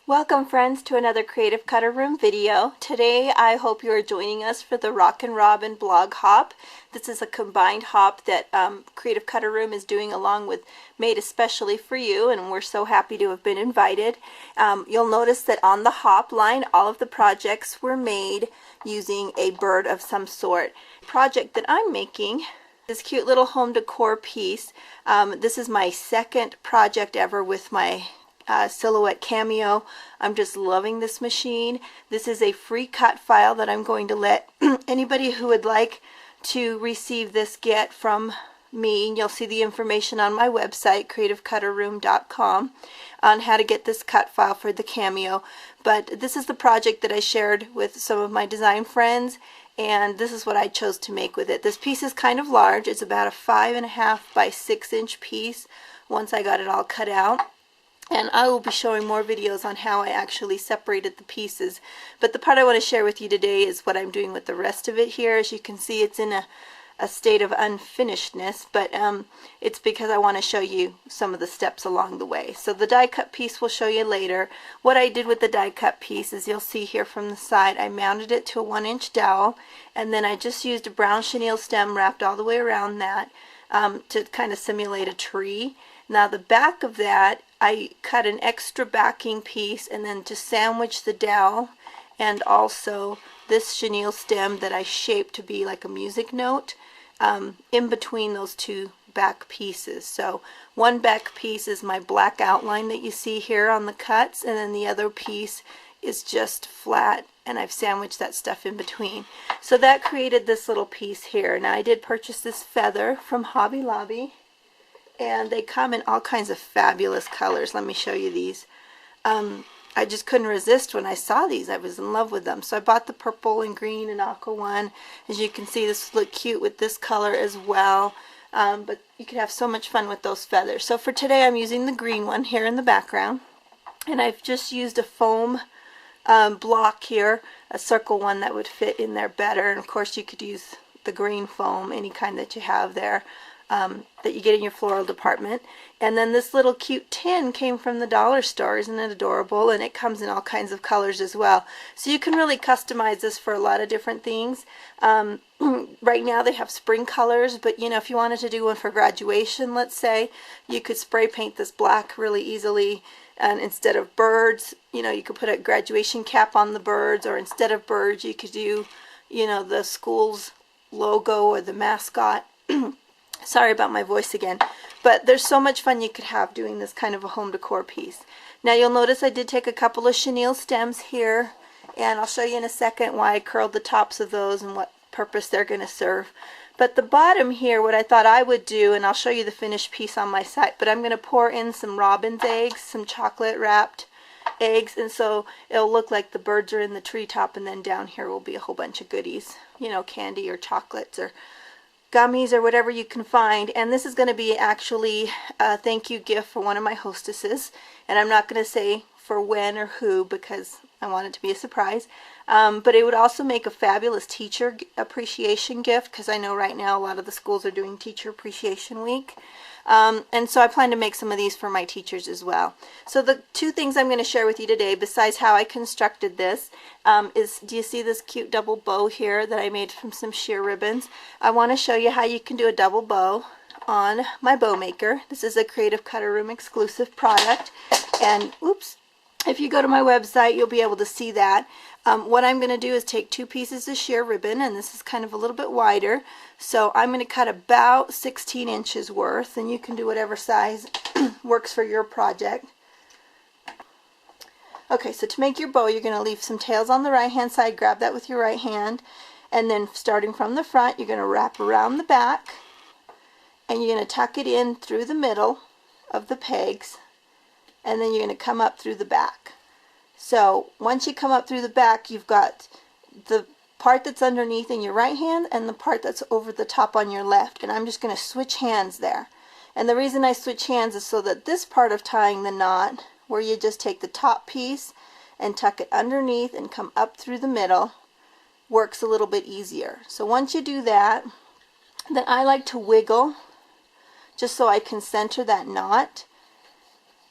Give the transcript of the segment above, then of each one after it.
Welcome friends to another Creative Cutter Room video. Today I hope you are joining us for the Rockin' Robin blog hop. This is a combined hop that Creative Cutter Room is doing along with Made Especially for You, and we're so happy to have been invited. You'll notice that on the hop line all of the projects were made using a bird of some sort. The project that I'm making, this cute little home decor piece, this is my second project ever with my Silhouette Cameo. I'm just loving this machine. This is a free cut file that I'm going to let anybody who would like to receive this get from me. You'll see the information on my website, creativecutterroom.com, on how to get this cut file for the Cameo. But this is the project that I shared with some of my design friends, and this is what I chose to make with it. This piece is kind of large. It's about a 5.5 by 6 inch piece once I got it all cut out. And I will be showing more videos on how I actually separated the pieces. But the part I want to share with you today is what I'm doing with the rest of it here. As you can see, it's in a state of unfinishedness, but it's because I want to show you some of the steps along the way. So the die cut piece we'll show you later. What I did with the die cut piece is, you'll see here from the side, I mounted it to a 1-inch dowel, and then I just used a brown chenille stem wrapped all the way around that to kind of simulate a tree. Now the back of that, I cut an extra backing piece and then to sandwich the dowel, and also this chenille stem that I shaped to be like a music note in between those two back pieces. So one back piece is my black outline that you see here on the cuts, and then the other piece is just flat, and I've sandwiched that stuff in between. So that created this little piece here. Now I did purchase this feather from Hobby Lobby, and they come in all kinds of fabulous colors. Let me show you these. I just couldn't resist when I saw these. I was in love with them. So I bought the purple and green and aqua one. As you can see, this would look cute with this color as well. But you could have so much fun with those feathers. So for today I'm using the green one here in the background. And I've just used a foam block here, a circle one that would fit in there better. And of course you could use the green foam, any kind that you have there. That you get in your floral department. And then this little cute tin came from the dollar store. Isn't it adorable? And it comes in all kinds of colors as well. So you can really customize this for a lot of different things. Right now they have spring colors, but you know, if you wanted to do one for graduation, let's say, you could spray paint this black really easily. And instead of birds, you know, you could put a graduation cap on the birds, or instead of birds you could do, you know, the school's logo or the mascot. Sorry about my voice again, but there's so much fun you could have doing this kind of a home decor piece. Now you'll notice I did take a couple of chenille stems here, and I'll show you in a second why I curled the tops of those and what purpose they're going to serve. But the bottom here, what I thought I would do, and I'll show you the finished piece on my site, but I'm going to pour in some robin's eggs, some chocolate wrapped eggs, and so it'll look like the birds are in the treetop, and then down here will be a whole bunch of goodies, you know, candy or chocolates or gummies or whatever you can find. And this is going to be actually a thank you gift for one of my hostesses, and I'm not going to say for when or who because I want it to be a surprise, but it would also make a fabulous teacher appreciation gift, because I know right now a lot of the schools are doing Teacher Appreciation Week. And so I plan to make some of these for my teachers as well. So the two things I'm going to share with you today, besides how I constructed this, is, do you see this cute double bow here that I made from some sheer ribbons? I want to show you how you can do a double bow on my bow maker. This is a Creative Cutter Room exclusive product, and oops, if you go to my website you'll be able to see that. What I'm going to do is take 2 pieces of sheer ribbon, and this is kind of a little bit wider, so I'm going to cut about 16 inches worth, and you can do whatever size works for your project. Okay, so to make your bow you're going to leave some tails on the right hand side, grab that with your right hand, and then starting from the front you're going to wrap around the back, and you're going to tuck it in through the middle of the pegs, and then you're going to come up through the back. So once you come up through the back, you've got the part that's underneath in your right hand and the part that's over the top on your left, and I'm just going to switch hands there. And the reason I switch hands is so that this part of tying the knot, where you just take the top piece and tuck it underneath and come up through the middle, works a little bit easier. So once you do that, then I like to wiggle just so I can center that knot.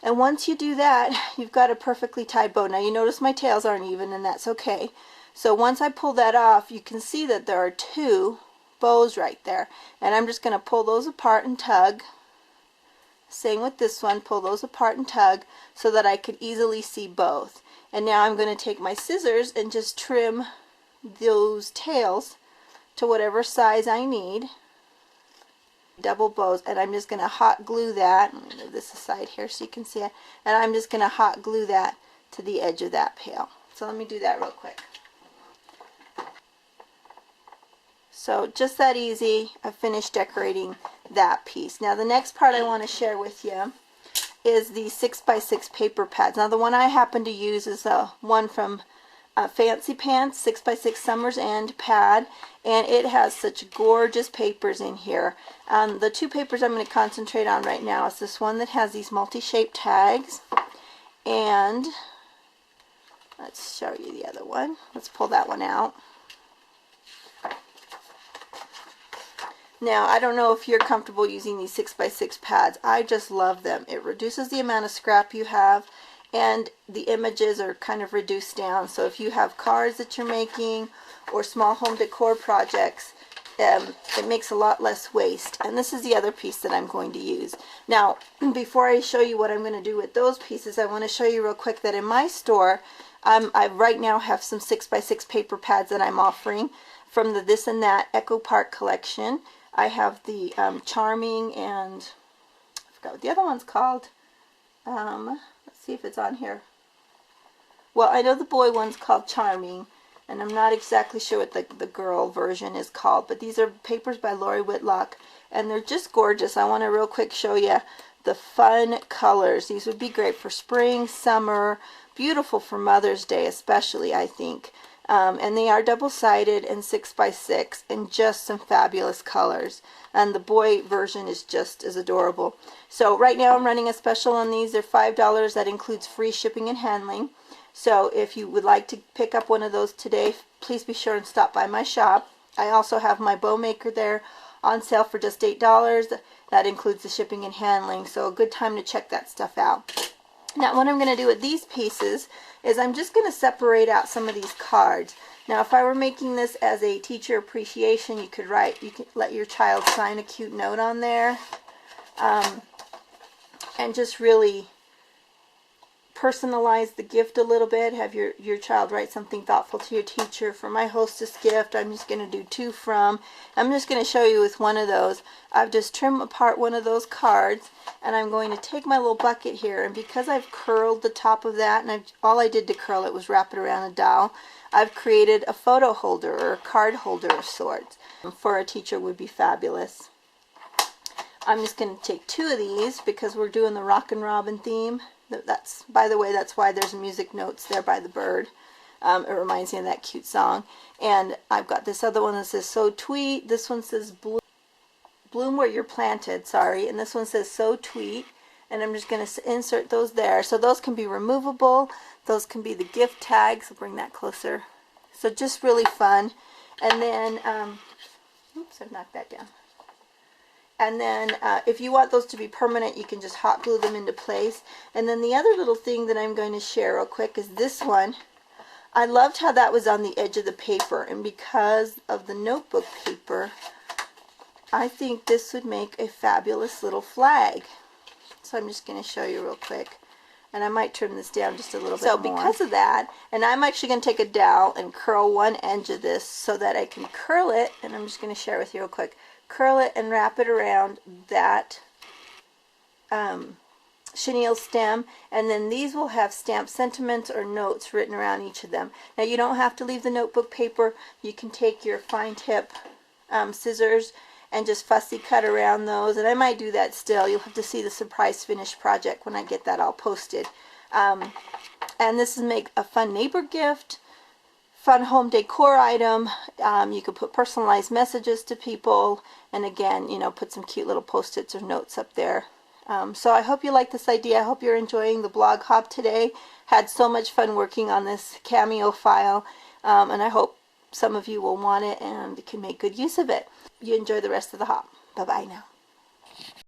And once you do that, you've got a perfectly tied bow. Now you notice my tails aren't even, and that's okay. So once I pull that off, you can see that there are two bows right there. And I'm just going to pull those apart and tug. Same with this one, pull those apart and tug so that I could easily see both. And now I'm going to take my scissors and just trim those tails to whatever size I need. Double bows, and I'm just going to hot glue that. Let me move this aside here so you can see it. And I'm just going to hot glue that to the edge of that pail. So let me do that real quick. So just that easy, I finished decorating that piece. Now the next part I want to share with you is the 6x6 paper pads. Now the one I happen to use is one from Fancy Pants 6x6 Summer's End pad, and it has such gorgeous papers in here. The two papers I'm going to concentrate on right now is this one that has these multi-shaped tags, and let's show you the other one. Let's pull that one out. Now, I don't know if you're comfortable using these 6x6 pads. I just love them. It reduces the amount of scrap you have, and the images are kind of reduced down. So if you have cards that you're making or small home decor projects, it makes a lot less waste. And this is the other piece that I'm going to use. Now, before I show you what I'm going to do with those pieces, I want to show you real quick that in my store, I right now have some 6x6 paper pads that I'm offering from the This and That Echo Park collection. I have the Charming, and I forgot what the other one's called. Let's see if it's on here. Well, I know the boy one's called Charming, and I'm not exactly sure what the girl version is called, but these are papers by Lori Whitlock, and they're just gorgeous. I want to real quick show you the fun colors. These would be great for spring, summer, beautiful for Mother's Day especially, I think. And they are double-sided and 6x6 and just some fabulous colors. And the boy version is just as adorable. So right now I'm running a special on these. They're $5. That includes free shipping and handling. So if you would like to pick up one of those today, please be sure and stop by my shop. I also have my bow maker there on sale for just $8. That includes the shipping and handling. So a good time to check that stuff out. Now what I'm going to do with these pieces is I'm just going to separate out some of these cards. Now if I were making this as a teacher appreciation, you could let your child sign a cute note on there, and just really personalize the gift a little bit. Have your child write something thoughtful to your teacher. For my hostess gift, I'm just going to do two from. I'm just going to show you with one of those. I've just trimmed apart one of those cards, and I'm going to take my little bucket here, and because I've curled the top of that, and all I did to curl it was wrap it around a dowel, I've created a photo holder or a card holder of sorts. For a teacher would be fabulous. I'm just going to take two of these because we're doing the Rockin' Robin theme. By the way, that's why there's music notes there by the bird. It reminds me of that cute song. And I've got this other one that says So Tweet. This one says Bloom Where You're Planted, sorry. And this one says So Tweet. And I'm just going to insert those there. So those can be removable. Those can be the gift tags. I'll bring that closer. So just really fun. And then, oops, I've knocked that down. And then if you want those to be permanent, you can just hot glue them into place. And then the other little thing that I'm going to share real quick is this one. I loved how that was on the edge of the paper, and because of the notebook paper, I think this would make a fabulous little flag. So I'm just going to show you real quick. And I might trim this down just a little bit more. So because of that, and I'm actually going to take a dowel and curl one edge of this so that I can curl it, and I'm just going to share with you real quick. Curl it and wrap it around that chenille stem, and then these will have stamped sentiments or notes written around each of them. Now you don't have to leave the notebook paper. You can take your fine tip scissors and just fussy cut around those, and I might do that still. You'll have to see the surprise finished project when I get that all posted. And this is make a fun neighbor gift, fun home decor item. You could put personalized messages to people, and again, you know, put some cute little post-its or notes up there. So I hope you like this idea. I hope you're enjoying the blog hop today. Had so much fun working on this Cameo file, and I hope some of you will want it and can make good use of it. You enjoy the rest of the hop. Bye-bye now.